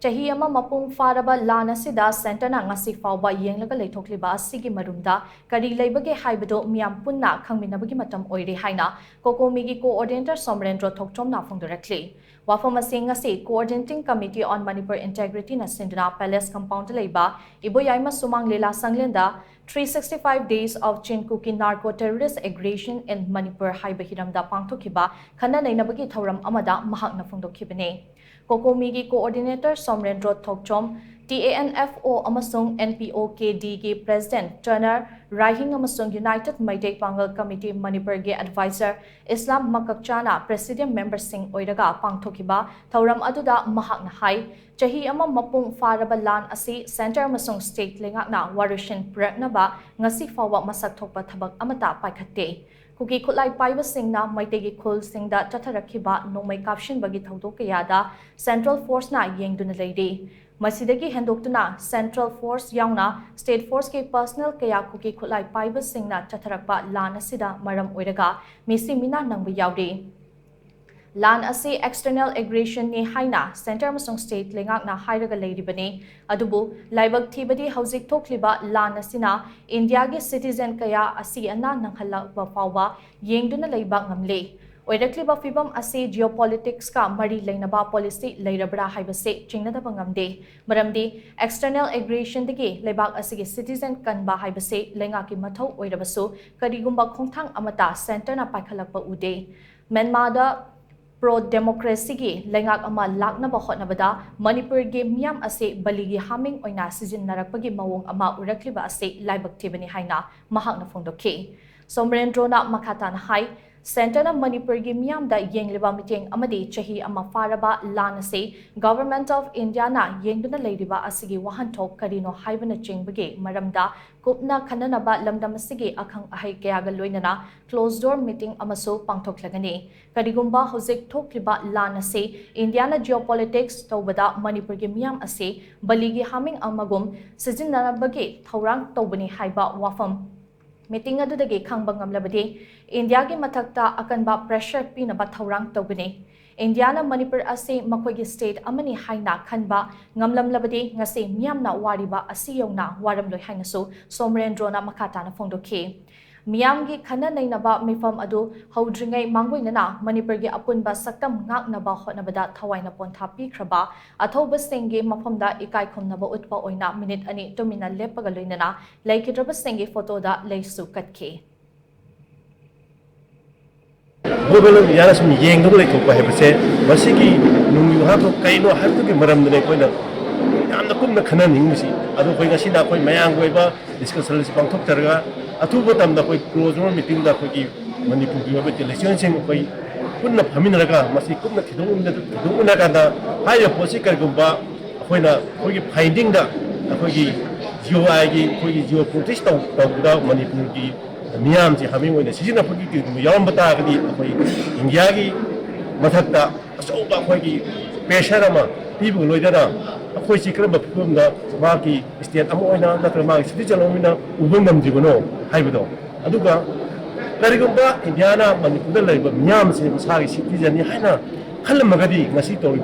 CHAHI ama mapung faraba LAN asida center na ngasi Phaoba yenglaga leithokliba asigi marumda kari leibage haibado miyam punna khangminabagi matam oire haina kokomigi coordinator Somrendra Thoktom na phongdorakli wafam asing ngasi coordinating committee on Manipur integrity na sinduna palace compound leiba iboyaima sumang lela sanglenda 365 days of Chinkuki narco-terrorist aggression in Manipur haiba hiramda pangthokiba khana nainabagi thouram amada mahakna phongdokhibane Kokomigi coordinator Somrendra Thoktom TANFO amasung NPOKD ge president Turner Raihing amasung United Maitei Pangal Committee Manipur ge advisor Islam Makakchana president member sing oiraga pangthokiba thouram aduda mahakna hai CHAHI ama mapung faraba LAN asi center amasung state Leingak na Waroishin Puraknaba Ngasi Phaoba Mashak Thokpa Thabak Amatta Paikhatte Kuki Kutlai Paiba Singna Maitegi Kul Singda Chatarakiba Nomai Kapshin Bagi Thaudo Kayada Central Force na Yengduna Lady Masidagi Hendoktuna Central Force Yauna State Force ke personal kaya Kuki Kutlai Paiba Singna Chatarakba LAN asida Maram Oiraga Misi Mina Nangba Yaudi LAN asi external aggression ni haina center amasung state Leingak na hairaga leiribani adubu laibag thibadi hauzik thokliba LAN asina India ge citizen kaya asi ana nanghalaba Phaoba yengduna leiba ngamle oirakliba fibam asi geopolitics ka mari leinaba policy leirabra haibase chingnadaba ngamde maramdi external aggression digi leibak asigi citizen kanba haibase Leingak ki mathau oirabasu karigumba khongthang amata center na paikhalakpa ude Myanmar pro-democracy gi Leingak ama laknaba hotnabada Manipur ge miyam ase baligi haming oina sizin narakpagi mawong ama urakliba ase laibak thibani haina mahakna phongdokhe Somrendra na makhatan hai center na Manipur ge miyam da yengliba meeting amadi CHAHI ama faraba LAN ase government of India na yengduna leiriba asigi wahanthok karino haibana chingbage maramda kupna khananaba lamdam asigi akhang ahai kayaga loinana closed door meeting amaso pangthoklagani karigumba hojik thokliba LAN ase Indiana geopolitics tawbada Manipur ge miyam ase baligi haming amagum sijinnarabage thorang tawbani haiba wafam meeting adudagi khangba ngamlabadi India ge mathakta akanba pressure pinaba thorang tawgani Indiana Manipur ase makoigi state amani haina khanba ngamlamlabadi ngase miyamna wariba asiyongna waramloi hainasu Somrendra na makhatana phongdokhe Miyamgi khana nainaba mifam adu haudringai mangoinana Manipur ge apunba sakam ngaknaba hotnabada thawaina pontha pikhraba athoba singge mafamda ikai khomnaba utpa oina minute ani domina lepaga loinana LEIKHIDRABA singge photo da leisu katke Google Yarasum Yang Thokpa Hebse Masiki Nungu Hato Kaino Hatuki Maram the Nekoina Anakum Kanan English Adu Koinasida Koi Mayang Weba discussion Pangtoktarga Atubatam the Koi close room meeting the Koki Manipur election sing Koi Puna Paminaga Masikuna Tidunagada higher Posika Gumba Koina Kogi finding the Kogi geopolitics without Manipur Miyam ji having when the season of Yambata, Ingiagi, Matata, Soba Hogi, Pesharama, people Loidana, a Hoshi Krabba Pumda, Maki, State Amoina, Natramak, Citizen Ubunam Dibono, Haibido, Aduga, Karigumba, Indiana, Manipula, Miyam, Sari citizen Yahana, Kalamagadi, Nasito,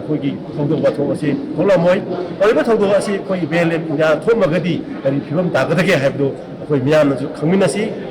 Hogi, Togo, Holamoy, or Togo, Koi Bell, Tomagadi, and Pum Tagaki Habdo. Miyam Community,